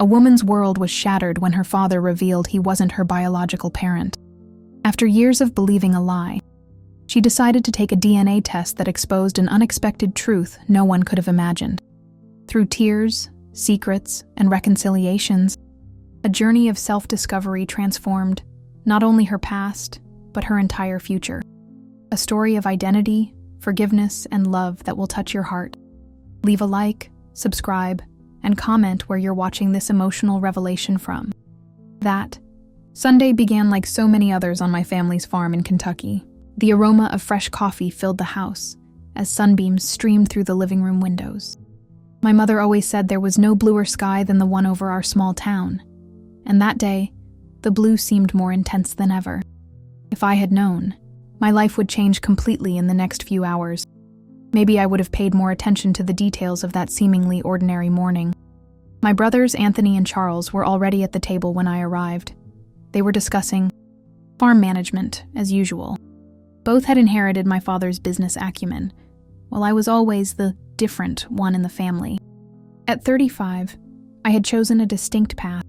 A woman's world was shattered when her father revealed he wasn't her biological parent. After years of believing a lie, she decided to take a DNA test that exposed an unexpected truth no one could have imagined. Through tears, secrets, and reconciliations, a journey of self-discovery transformed not only her past, but her entire future. A story of identity, forgiveness, and love that will touch your heart. Leave a like, subscribe, and comment where you're watching this emotional revelation from. That Sunday began like so many others on my family's farm in Kentucky. The aroma of fresh coffee filled the house as sunbeams streamed through the living room windows. My mother always said there was no bluer sky than the one over our small town, and that day, the blue seemed more intense than ever. If I had known, my life would change completely in the next few hours. Maybe I would have paid more attention to the details of that seemingly ordinary morning. My brothers Anthony and Charles were already at the table when I arrived. They were discussing farm management, as usual. Both had inherited my father's business acumen, while I was always the different one in the family. At 35, I had chosen a distinct path.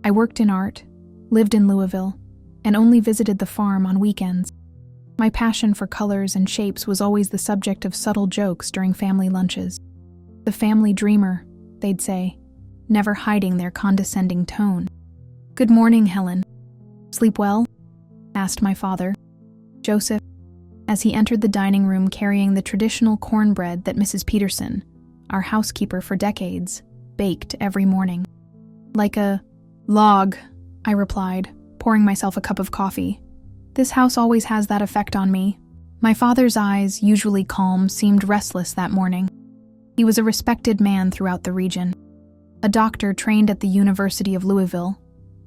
I worked in art, lived in Louisville, and only visited the farm on weekends. My passion for colors and shapes was always the subject of subtle jokes during family lunches. The family dreamer, they'd say, never hiding their condescending tone. "Good morning, Helen. Sleep well?" asked my father, Joseph, as he entered the dining room carrying the traditional cornbread that Mrs. Peterson, our housekeeper for decades, baked every morning. "Like a log," I replied, pouring myself a cup of coffee. "This house always has that effect on me." My father's eyes, usually calm, seemed restless that morning. He was a respected man throughout the region. A doctor trained at the University of Louisville,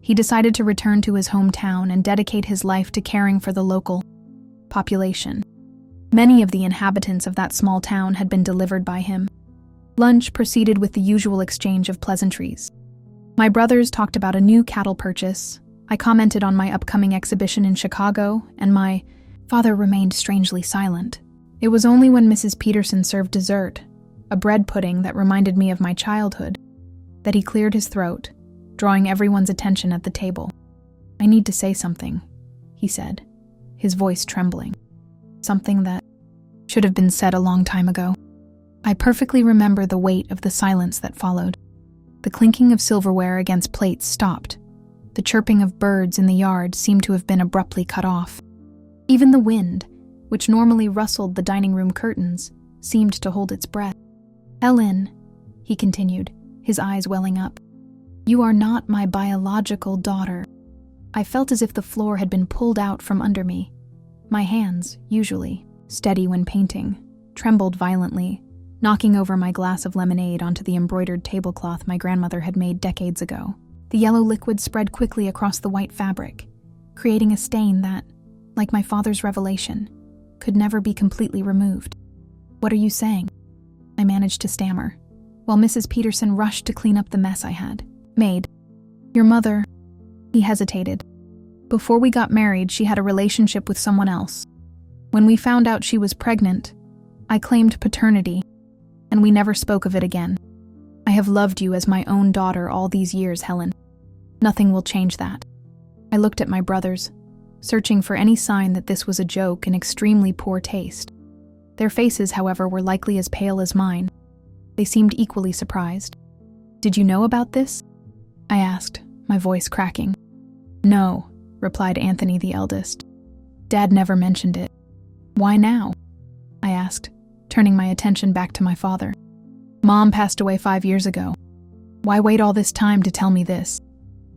he decided to return to his hometown and dedicate his life to caring for the local population. Many of the inhabitants of that small town had been delivered by him. Lunch proceeded with the usual exchange of pleasantries. My brothers talked about a new cattle purchase. I commented on my upcoming exhibition in Chicago, and my father remained strangely silent. It was only when Mrs. Peterson served dessert, a bread pudding that reminded me of my childhood, that he cleared his throat, drawing everyone's attention at the table. "I need to say something," he said, his voice trembling. Something that should have been said a long time ago. I perfectly remember the weight of the silence that followed. The clinking of silverware against plates stopped. The chirping of birds in the yard seemed to have been abruptly cut off. Even the wind, which normally rustled the dining room curtains, seemed to hold its breath. "Helen," he continued, his eyes welling up, "you are not my biological daughter." I felt as if the floor had been pulled out from under me. My hands, usually steady when painting, trembled violently, knocking over my glass of lemonade onto the embroidered tablecloth my grandmother had made decades ago. The yellow liquid spread quickly across the white fabric, creating a stain that, like my father's revelation, could never be completely removed. "What are you saying?" I managed to stammer, while Mrs. Peterson rushed to clean up the mess I had made. "Your mother," he hesitated. "Before we got married, she had a relationship with someone else. When we found out she was pregnant, I claimed paternity, and we never spoke of it again. I have loved you as my own daughter all these years, Helen. Nothing will change that." I looked at my brothers, searching for any sign that this was a joke in extremely poor taste. Their faces, however, were likely as pale as mine. They seemed equally surprised. "Did you know about this?" I asked, my voice cracking. "No," replied Anthony, the eldest. "Dad never mentioned it." "Why now?" I asked, turning my attention back to my father. "Mom passed away 5 years ago. Why wait all this time to tell me this?"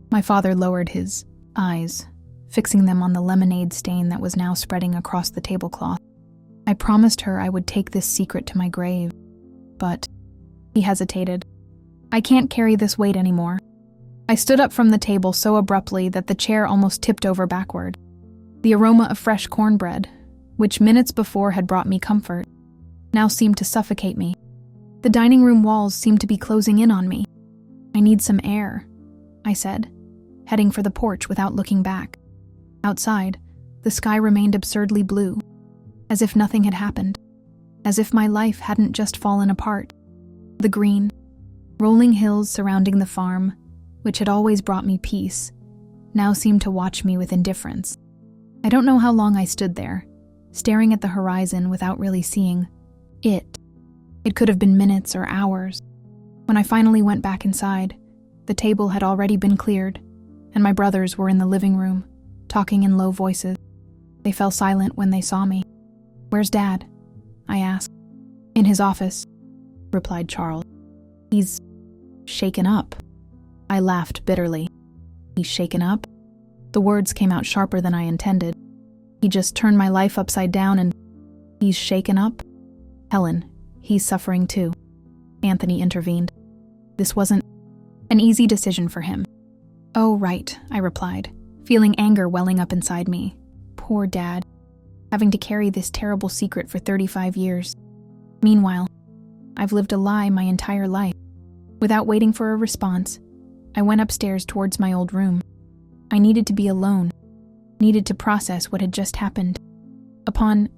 My father lowered his eyes, fixing them on the lemonade stain that was now spreading across the tablecloth. "I promised her I would take this secret to my grave, but..." He hesitated. "I can't carry this weight anymore." I stood up from the table so abruptly that the chair almost tipped over backward. The aroma of fresh cornbread, which minutes before had brought me comfort, now seemed to suffocate me. The dining room walls seemed to be closing in on me. "I need some air," I said, heading for the porch without looking back. Outside, the sky remained absurdly blue, as if nothing had happened, as if my life hadn't just fallen apart. The green, rolling hills surrounding the farm which had always brought me peace, now seemed to watch me with indifference. I don't know how long I stood there, staring at the horizon without really seeing it. It could have been minutes or hours. When I finally went back inside, the table had already been cleared, and my brothers were in the living room, talking in low voices. They fell silent when they saw me. "Where's Dad?" I asked. "In his office," replied Charles. "He's shaken up." I laughed bitterly. "He's shaken up?" The words came out sharper than I intended. "He just turned my life upside down and he's shaken up?" "Helen, he's suffering too," Anthony intervened. "This wasn't an easy decision for him." "Oh, right," I replied, feeling anger welling up inside me. Poor Dad, having to carry this terrible secret for 35 years. Meanwhile, I've lived a lie my entire life. Without waiting for a response, I went upstairs towards my old room. I needed to be alone, needed to process what had just happened. Upon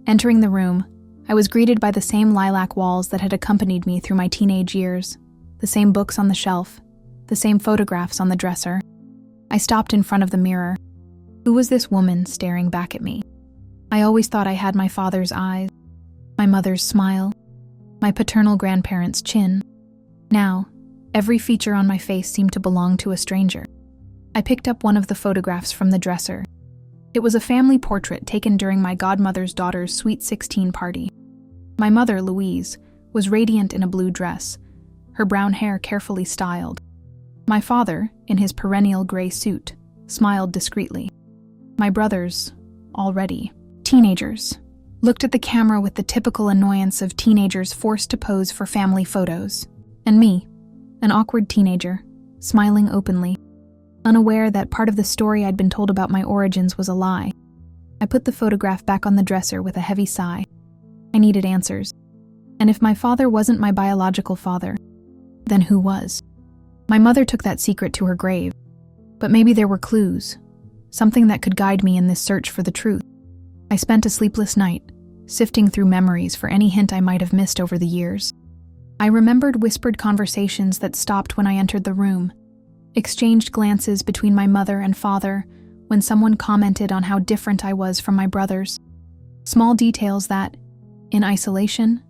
entering the room, I was greeted by the same lilac walls that had accompanied me through my teenage years, the same books on the shelf, the same photographs on the dresser. I stopped in front of the mirror. Who was this woman staring back at me? I always thought I had my father's eyes, my mother's smile, my paternal grandparents' chin. Now, every feature on my face seemed to belong to a stranger. I picked up one of the photographs from the dresser. It was a family portrait taken during my godmother's daughter's Sweet 16 party. My mother, Louise, was radiant in a blue dress, her brown hair carefully styled. My father, in his perennial gray suit, smiled discreetly. My brothers, already teenagers, looked at the camera with the typical annoyance of teenagers forced to pose for family photos. And me, an awkward teenager, smiling openly, unaware that part of the story I'd been told about my origins was a lie. I put the photograph back on the dresser with a heavy sigh. I needed answers. And if my father wasn't my biological father, then who was? My mother took that secret to her grave. But maybe there were clues, something that could guide me in this search for the truth. I spent a sleepless night, sifting through memories for any hint I might have missed over the years. I remembered whispered conversations that stopped when I entered the room, exchanged glances between my mother and father when someone commented on how different I was from my brothers. Small details that, in isolation,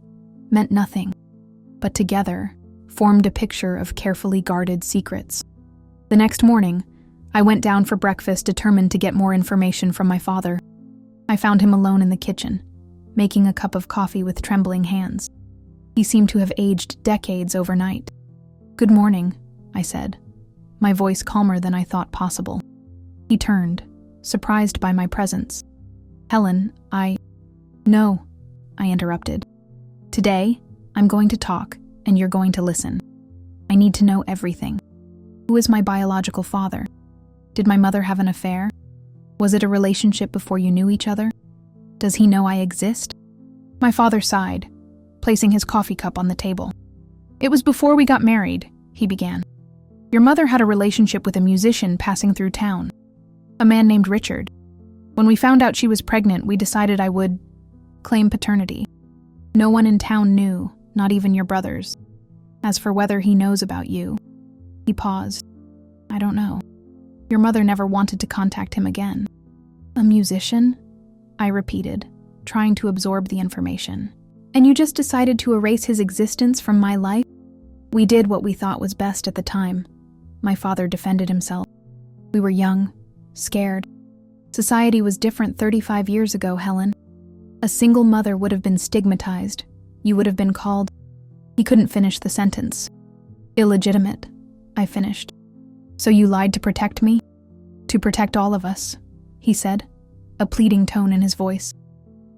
meant nothing, but together formed a picture of carefully guarded secrets. The next morning, I went down for breakfast determined to get more information from my father. I found him alone in the kitchen, making a cup of coffee with trembling hands. He seemed to have aged decades overnight. "Good morning," I said, my voice calmer than I thought possible. He turned, surprised by my presence. "Helen, No," I interrupted. "Today, I'm going to talk, and you're going to listen. I need to know everything. Who is my biological father? Did my mother have an affair? Was it a relationship before you knew each other? Does he know I exist?" My father sighed, placing his coffee cup on the table. "It was before we got married," he began. "Your mother had a relationship with a musician passing through town, a man named Richard. When we found out she was pregnant, we decided I would claim paternity. No one in town knew, not even your brothers. As for whether he knows about you," he paused. "I don't know. Your mother never wanted to contact him again." "A musician?" I repeated, trying to absorb the information. "And you just decided to erase his existence from my life?" "We did what we thought was best at the time," my father defended himself. "We were young, scared. Society was different 35 years ago, Helen. A single mother would have been stigmatized. You would have been called..." He couldn't finish the sentence. "Illegitimate," I finished. "So you lied to protect me? To protect all of us," he said, a pleading tone in his voice.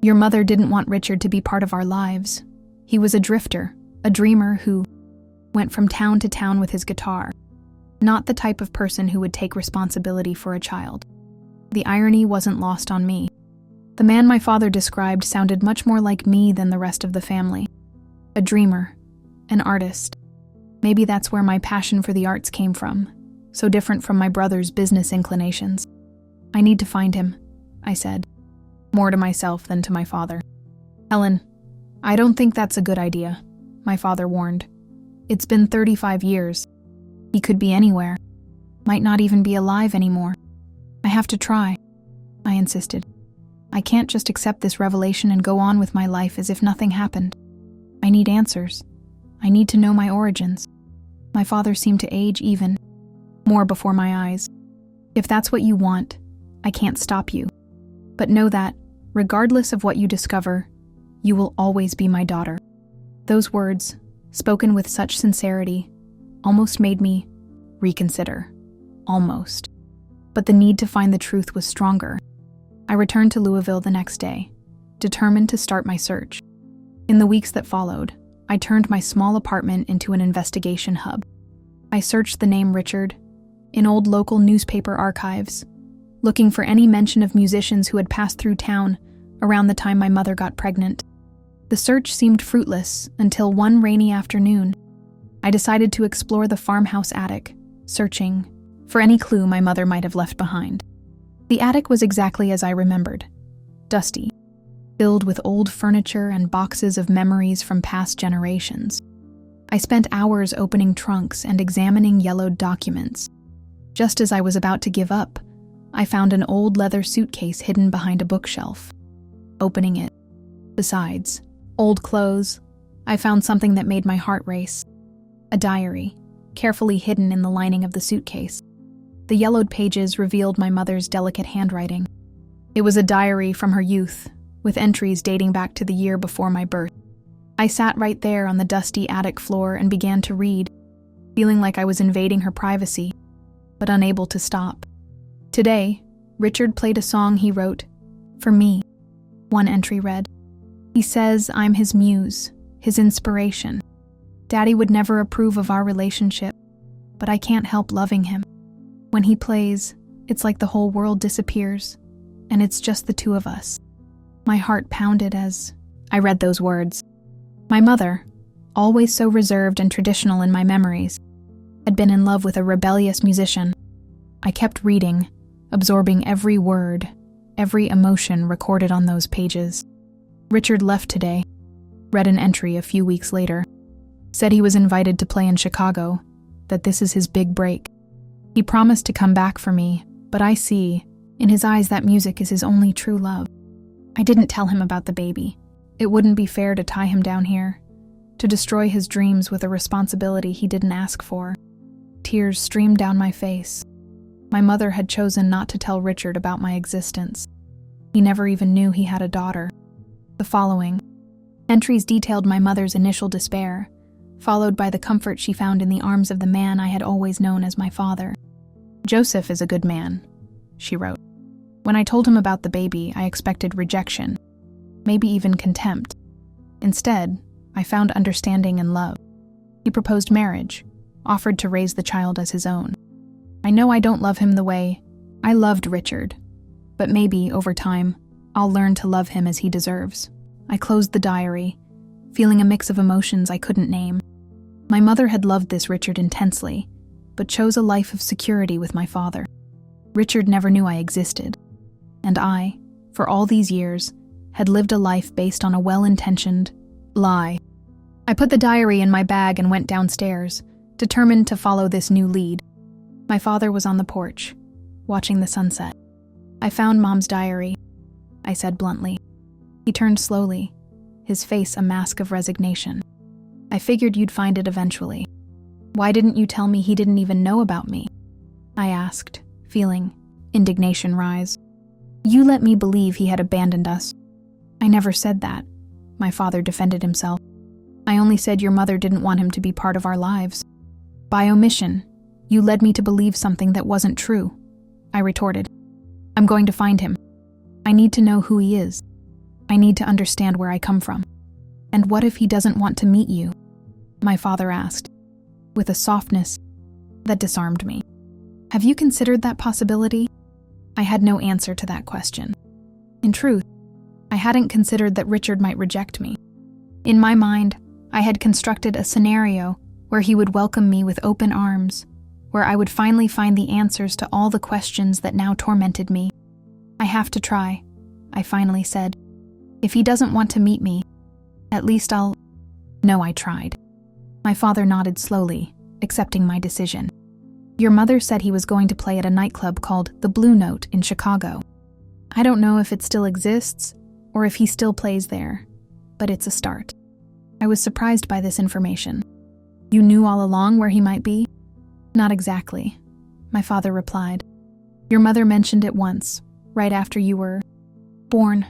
"Your mother didn't want Richard to be part of our lives. He was a drifter, a dreamer who went from town to town with his guitar. Not the type of person who would take responsibility for a child." The irony wasn't lost on me. The man my father described sounded much more like me than the rest of the family. A dreamer, an artist. Maybe that's where my passion for the arts came from, so different from my brother's business inclinations. "I need to find him," I said, more to myself than to my father. "Helen, I don't think that's a good idea," my father warned. "It's been 35 years. He could be anywhere." might not even be alive anymore. I have to try, I insisted. I can't just accept this revelation and go on with my life as if nothing happened. I need answers. I need to know my origins. My father seemed to age even more before my eyes. If that's what you want, I can't stop you. But know that, regardless of what you discover, you will always be my daughter. Those words, spoken with such sincerity, almost made me reconsider. Almost. But the need to find the truth was stronger. I returned to Louisville the next day, determined to start my search. In the weeks that followed, I turned my small apartment into an investigation hub. I searched the name Richard in old local newspaper archives, looking for any mention of musicians who had passed through town around the time my mother got pregnant. The search seemed fruitless until one rainy afternoon, I decided to explore the farmhouse attic, searching for any clue my mother might have left behind. The attic was exactly as I remembered, dusty, filled with old furniture and boxes of memories from past generations. I spent hours opening trunks and examining yellowed documents. Just as I was about to give up, I found an old leather suitcase hidden behind a bookshelf. Opening it, besides old clothes, I found something that made my heart race. A diary, carefully hidden in the lining of the suitcase. The yellowed pages revealed my mother's delicate handwriting. It was a diary from her youth, with entries dating back to the year before my birth. I sat right there on the dusty attic floor and began to read, feeling like I was invading her privacy, but unable to stop. Today, Richard played a song he wrote, for me. One entry read, "He says I'm his muse, his inspiration. Daddy would never approve of our relationship, but I can't help loving him. When he plays, it's like the whole world disappears, and it's just the two of us." My heart pounded as I read those words. My mother, always so reserved and traditional in my memories, had been in love with a rebellious musician. I kept reading, absorbing every word, every emotion recorded on those pages. Richard left today, read an entry a few weeks later, said he was invited to play in Chicago, that this is his big break. He promised to come back for me, but I see, in his eyes, that music is his only true love. I didn't tell him about the baby. It wouldn't be fair to tie him down here, to destroy his dreams with a responsibility he didn't ask for. Tears streamed down my face. My mother had chosen not to tell Richard about my existence. He never even knew he had a daughter. The following entries detailed my mother's initial despair, followed by the comfort she found in the arms of the man I had always known as my father. "Joseph is a good man," she wrote. "When I told him about the baby, I expected rejection, maybe even contempt. Instead, I found understanding and love. He proposed marriage, offered to raise the child as his own. I know I don't love him the way I loved Richard, but maybe, over time, I'll learn to love him as he deserves." I closed the diary, feeling a mix of emotions I couldn't name. My mother had loved this Richard intensely, but chose a life of security with my father. Richard never knew I existed, and I, for all these years, had lived a life based on a well-intentioned lie. I put the diary in my bag and went downstairs, determined to follow this new lead. My father was on the porch, watching the sunset. "I found Mom's diary," I said bluntly. He turned slowly, his face a mask of resignation. "I figured you'd find it eventually. Why didn't you tell me he didn't even know about me?" I asked, feeling indignation rise. "You let me believe he had abandoned us." "I never said that," my father defended himself. "I only said your mother didn't want him to be part of our lives. By omission, you led me to believe something that wasn't true," I retorted. "I'm going to find him. I need to know who he is. I need to understand where I come from." "And what if he doesn't want to meet you?" my father asked, with a softness that disarmed me. "Have you considered that possibility?" I had no answer to that question. In truth, I hadn't considered that Richard might reject me. In my mind, I had constructed a scenario where he would welcome me with open arms, where I would finally find the answers to all the questions that now tormented me. "I have to try," I finally said. "If he doesn't want to meet me, at least I'll—" "No, I tried." My father nodded slowly, accepting my decision. Your mother said he was going to play at a nightclub called the Blue Note in Chicago. I don't know if it still exists or if he still plays there, but it's a start. I was surprised by this information. You knew all along where he might be? Not exactly, my father replied. Your mother mentioned it once, right after you were born.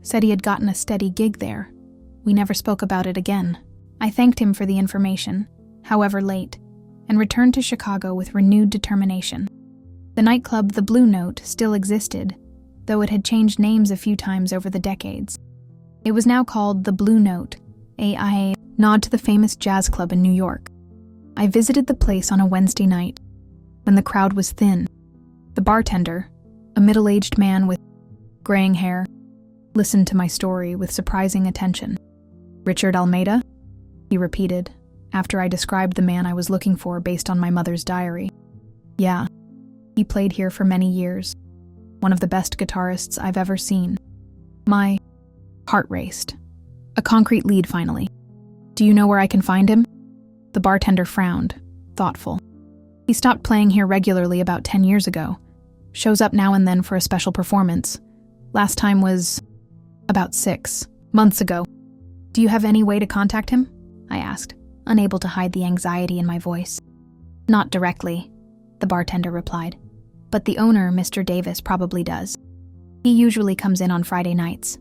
Said he had gotten a steady gig there. We never spoke about it again. I thanked him for the information, however late, and returned to Chicago with renewed determination. The nightclub The Blue Note still existed, though it had changed names a few times over the decades. It was now called The Blue Note, a nod to the famous jazz club in New York. I visited the place on a Wednesday night, when the crowd was thin. The bartender, a middle-aged man with graying hair, listened to my story with surprising attention. Richard Almeida? He repeated, after I described the man I was looking for based on my mother's diary. Yeah, he played here for many years. One of the best guitarists I've ever seen. My heart raced. A concrete lead, finally. Do you know where I can find him? The bartender frowned, thoughtful. He stopped playing here regularly about 10 years ago. Shows up now and then for a special performance. Last time was about 6 months ago. Do you have any way to contact him? I asked, unable to hide the anxiety in my voice. Not directly, the bartender replied. But the owner, Mr. Davis, probably does. He usually comes in on Friday nights.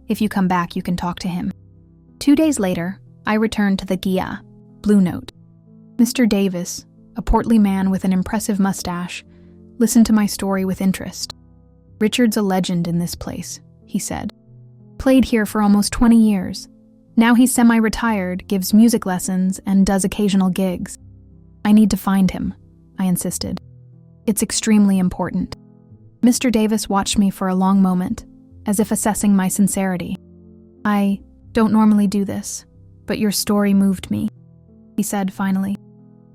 If you come back, you can talk to him. 2 days later, I returned to the Gia, Blue Note. Mr. Davis, a portly man with an impressive mustache, listened to my story with interest. Richard's a legend in this place, he said. Played here for almost 20 years. Now he's semi-retired, gives music lessons, and does occasional gigs. I need to find him, I insisted. It's extremely important. Mr. Davis watched me for a long moment, as if assessing my sincerity. I don't normally do this, but your story moved me, he said finally.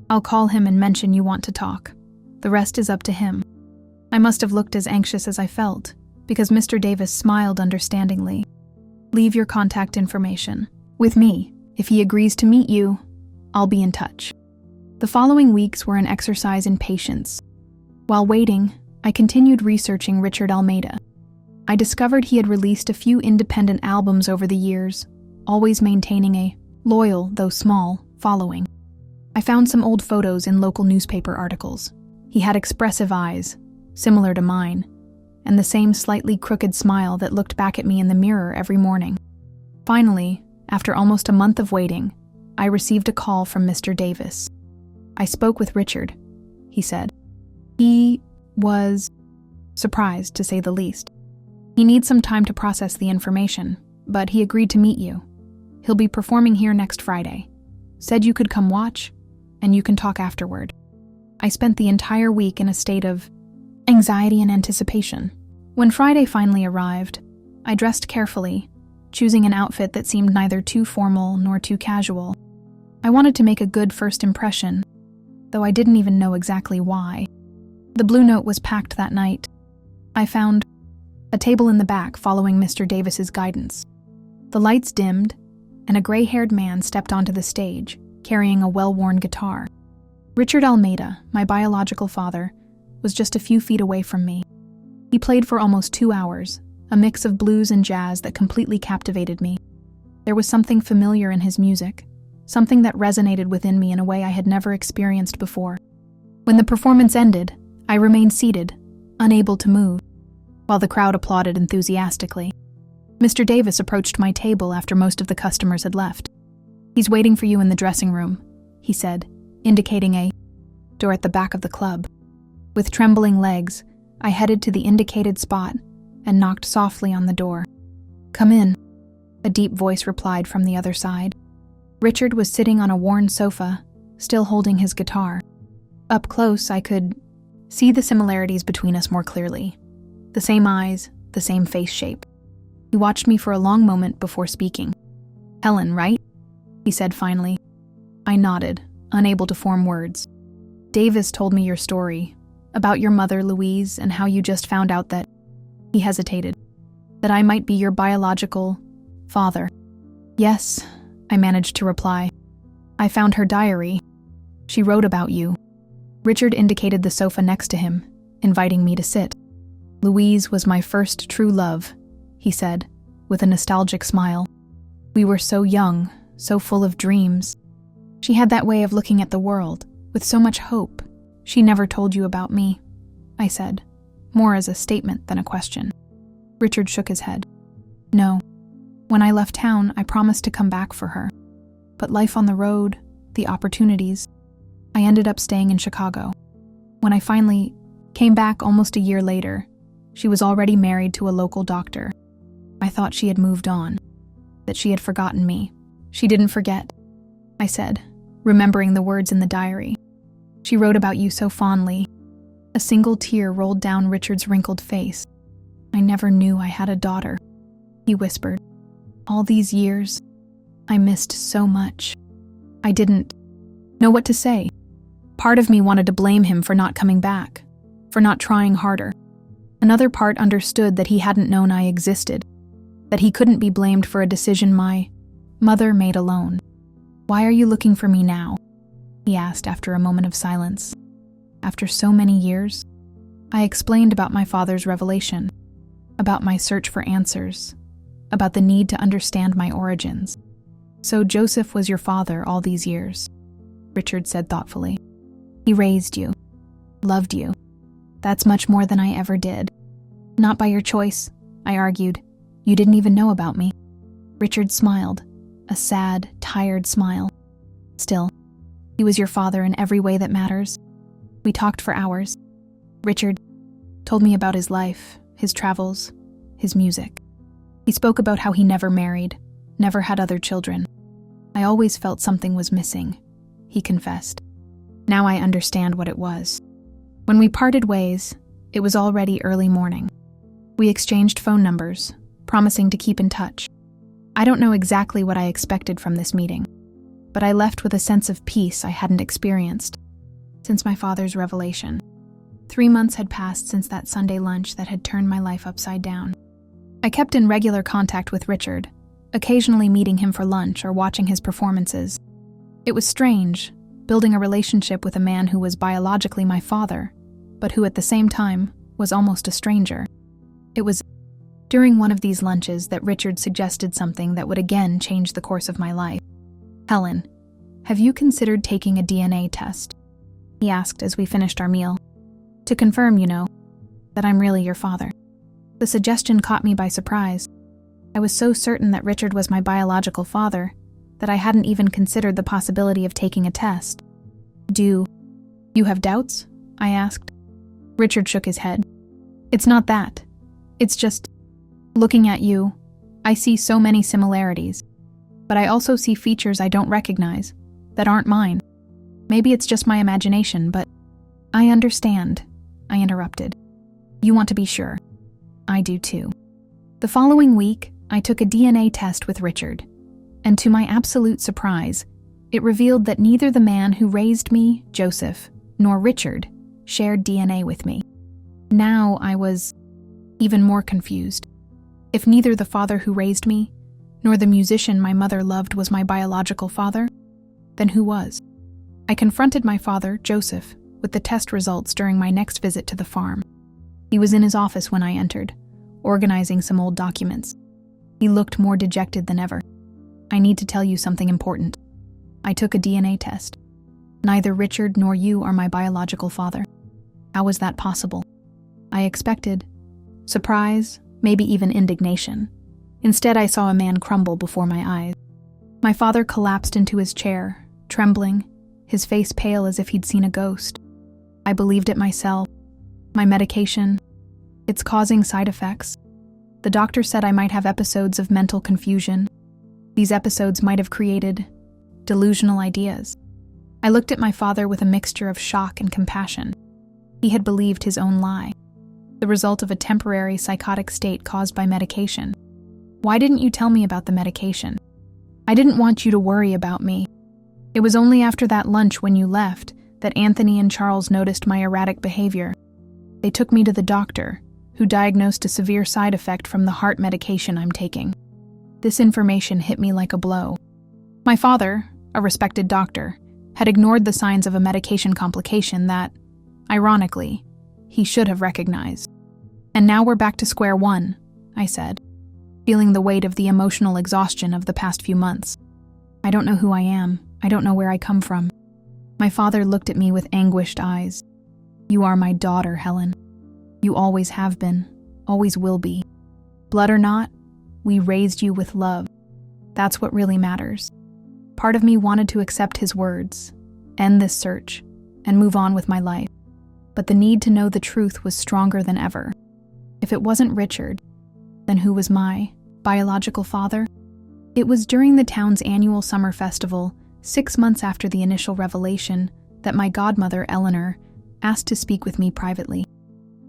I'll call him and mention you want to talk. The rest is up to him. I must have looked as anxious as I felt, because Mr. Davis smiled understandingly. Leave your contact information with me. If he agrees to meet you, I'll be in touch. The following weeks were an exercise in patience. While waiting, I continued researching Richard Almeida. I discovered he had released a few independent albums over the years, always maintaining a loyal, though small, following. I found some old photos in local newspaper articles. He had expressive eyes, similar to mine, and the same slightly crooked smile that looked back at me in the mirror every morning. Finally, after almost a month of waiting, I received a call from Mr. Davis. I spoke with Richard, he said. He was surprised, to say the least. He needs some time to process the information, but he agreed to meet you. He'll be performing here next Friday. Said you could come watch, and you can talk afterward. I spent the entire week in a state of anxiety and anticipation. When Friday finally arrived, I dressed carefully, choosing an outfit that seemed neither too formal nor too casual. I wanted to make a good first impression, though I didn't even know exactly why. The Blue Note was packed that night. I found a table in the back following Mr. Davis's guidance. The lights dimmed, and a gray-haired man stepped onto the stage, carrying a well-worn guitar. Richard Almeida, my biological father, was just a few feet away from me. He played for almost 2 hours, a mix of blues and jazz that completely captivated me. There was something familiar in his music, something that resonated within me in a way I had never experienced before. When the performance ended, I remained seated, unable to move, while the crowd applauded enthusiastically. Mr. Davis approached my table after most of the customers had left. He's waiting for you in the dressing room, he said, indicating a door at the back of the club. With trembling legs, I headed to the indicated spot and knocked softly on the door. Come in, a deep voice replied from the other side. Richard was sitting on a worn sofa, still holding his guitar. Up close, I could see the similarities between us more clearly. The same eyes, the same face shape. He watched me for a long moment before speaking. Helen, right? He said finally. I nodded, unable to form words. Davis told me your story, about your mother, Louise, and how you just found out that, he hesitated, that I might be your biological father. Yes, I managed to reply. I found her diary. She wrote about you. Richard indicated the sofa next to him, inviting me to sit. "Louise was my first true love," he said, with a nostalgic smile. "We were so young, so full of dreams. She had that way of looking at the world, with so much hope. She never told you about me," I said, more as a statement than a question. Richard shook his head. "No. When I left town, I promised to come back for her. But life on the road, the opportunities, I ended up staying in Chicago. When I finally came back almost a year later, she was already married to a local doctor. I thought she had moved on, that she had forgotten me. She didn't forget," I said, remembering the words in the diary. "She wrote about you so fondly." A single tear rolled down Richard's wrinkled face. "I never knew I had a daughter," he whispered. "All these years, I missed so much." I didn't know what to say. Part of me wanted to blame him for not coming back, for not trying harder. Another part understood that he hadn't known I existed, that he couldn't be blamed for a decision my mother made alone. "Why are you looking for me now?" he asked after a moment of silence. "After so many years?" I explained about my father's revelation, about my search for answers, about the need to understand my origins. "So Joseph was your father all these years," Richard said thoughtfully. "He raised you, loved you. That's much more than I ever did." "Not by your choice," I argued. "You didn't even know about me." Richard smiled, a sad, tired smile. "Still, he was your father in every way that matters." We talked for hours. Richard told me about his life, his travels, his music. He spoke about how he never married, never had other children. "I always felt something was missing," he confessed. Now I understand what it was. When we parted ways, it was already early morning. We exchanged phone numbers, promising to keep in touch. I don't know exactly what I expected from this meeting, but I left with a sense of peace I hadn't experienced since my father's revelation. 3 months had passed since that Sunday lunch that had turned my life upside down. I kept in regular contact with Richard, occasionally meeting him for lunch or watching his performances. It was strange, building a relationship with a man who was biologically my father, but who at the same time was almost a stranger. It was during one of these lunches that Richard suggested something that would again change the course of my life. "Helen, have you considered taking a DNA test?" he asked as we finished our meal. "To confirm, that I'm really your father." The suggestion caught me by surprise. I was so certain that Richard was my biological father that I hadn't even considered the possibility of taking a test. "Do you have doubts?" I asked. Richard shook his head. "It's not that. It's just, looking at you, I see so many similarities, but I also see features I don't recognize, that aren't mine. Maybe it's just my imagination, but—" "I understand," I interrupted. "You want to be sure. I do too." The following week, I took a DNA test with Richard, and to my absolute surprise, it revealed that neither the man who raised me, Joseph, nor Richard shared DNA with me. Now I was even more confused. If neither the father who raised me, nor the musician my mother loved was my biological father, then who was? I confronted my father, Joseph, with the test results during my next visit to the farm. He was in his office when I entered, organizing some old documents. He looked more dejected than ever. "I need to tell you something important. I took a DNA test. Neither Richard nor you are my biological father." How was that possible? I expected surprise, maybe even indignation. Instead, I saw a man crumble before my eyes. My father collapsed into his chair, trembling, his face pale as if he'd seen a ghost. I believed it myself. My medication, it's causing side effects. The doctor said I might have episodes of mental confusion. These episodes might have created delusional ideas. I looked at my father with a mixture of shock and compassion. He had believed his own lie, the result of a temporary psychotic state caused by medication. "Why didn't you tell me about the medication?" "I didn't want you to worry about me. It was only after that lunch when you left that Anthony and Charles noticed my erratic behavior. They took me to the doctor, who diagnosed a severe side effect from the heart medication I'm taking." This information hit me like a blow. My father, a respected doctor, had ignored the signs of a medication complication that, ironically, he should have recognized. "And now we're back to square one," I said, feeling the weight of the emotional exhaustion of the past few months. "I don't know who I am. I don't know where I come from." My father looked at me with anguished eyes. "You are my daughter, Helen. You always have been, always will be. Blood or not, we raised you with love. That's what really matters." Part of me wanted to accept his words, end this search, and move on with my life. But the need to know the truth was stronger than ever. If it wasn't Richard, then who was my biological father? It was during the town's annual summer festival, 6 months after the initial revelation, that my godmother, Eleanor, asked to speak with me privately.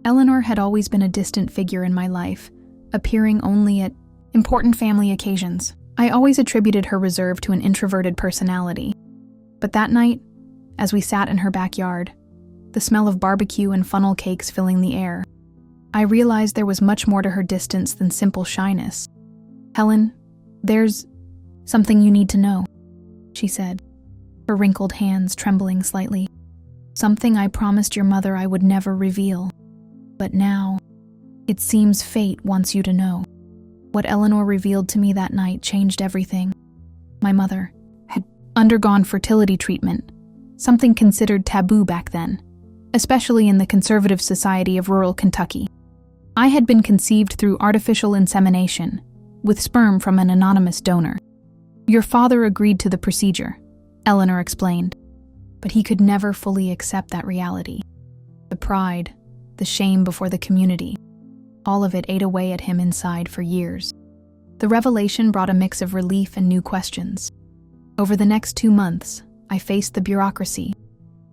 Eleanor had always been a distant figure in my life, appearing only at important family occasions. I always attributed her reserve to an introverted personality. But that night, as we sat in her backyard, the smell of barbecue and funnel cakes filling the air, I realized there was much more to her distance than simple shyness. "Helen, there's something you need to know," she said, her wrinkled hands trembling slightly. "Something I promised your mother I would never reveal. But now, it seems fate wants you to know." What Eleanor revealed to me that night changed everything. My mother had undergone fertility treatment, something considered taboo back then, especially in the conservative society of rural Kentucky. I had been conceived through artificial insemination, with sperm from an anonymous donor. "Your father agreed to the procedure," Eleanor explained, but he could never fully accept that reality. The pride, the shame before the community, all of it ate away at him inside for years. The revelation brought a mix of relief and new questions. Over the next 2 months, I faced the bureaucracy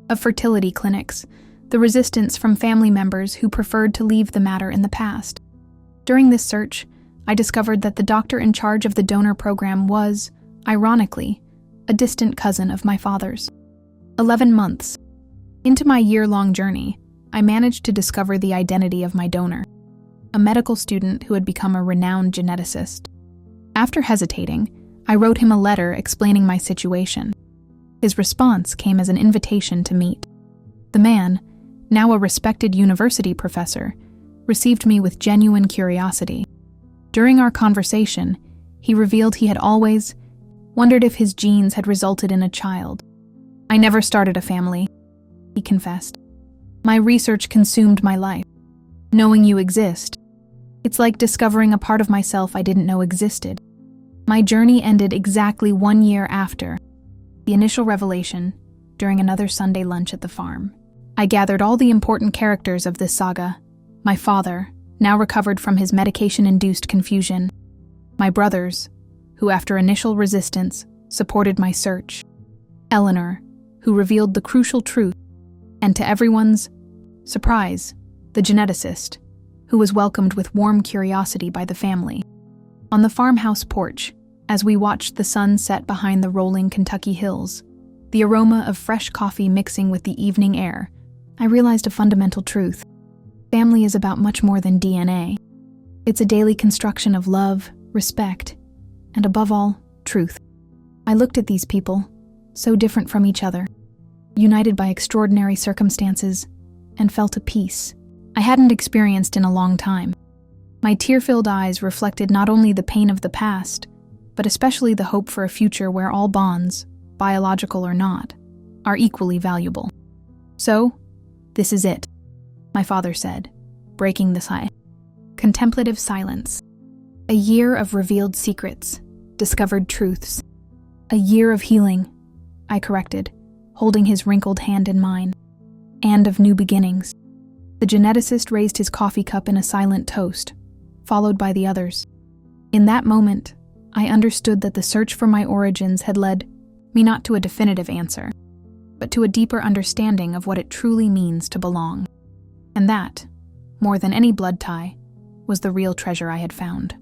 of fertility clinics, the resistance from family members who preferred to leave the matter in the past. During this search, I discovered that the doctor in charge of the donor program was, ironically, a distant cousin of my father's. 11 months into my year-long journey, I managed to discover the identity of my donor, a medical student who had become a renowned geneticist. After hesitating, I wrote him a letter explaining my situation. His response came as an invitation to meet. The man, now a respected university professor, received me with genuine curiosity. During our conversation, he revealed he had always wondered if his genes had resulted in a child. "I never started a family," he confessed. "My research consumed my life. Knowing you exist, it's like discovering a part of myself I didn't know existed." My journey ended exactly 1 year after the initial revelation, during another Sunday lunch at the farm. I gathered all the important characters of this saga: my father, now recovered from his medication-induced confusion; my brothers, who after initial resistance supported my search; Eleanor, who revealed the crucial truth; and to everyone's surprise, the geneticist, who was welcomed with warm curiosity by the family. On the farmhouse porch, as we watched the sun set behind the rolling Kentucky hills, the aroma of fresh coffee mixing with the evening air, I realized a fundamental truth. Family is about much more than DNA. It's a daily construction of love, respect, and above all, truth. I looked at these people, so different from each other, united by extraordinary circumstances, and felt a peace I hadn't experienced in a long time. My tear-filled eyes reflected not only the pain of the past, but especially the hope for a future where all bonds, biological or not, are equally valuable. "So, this is it," my father said, breaking the contemplative silence. "A year of revealed secrets, discovered truths. A year of healing," I corrected, holding his wrinkled hand in mine, "and of new beginnings." The geneticist raised his coffee cup in a silent toast, followed by the others. In that moment, I understood that the search for my origins had led me not to a definitive answer, but to a deeper understanding of what it truly means to belong. And that, more than any blood tie, was the real treasure I had found.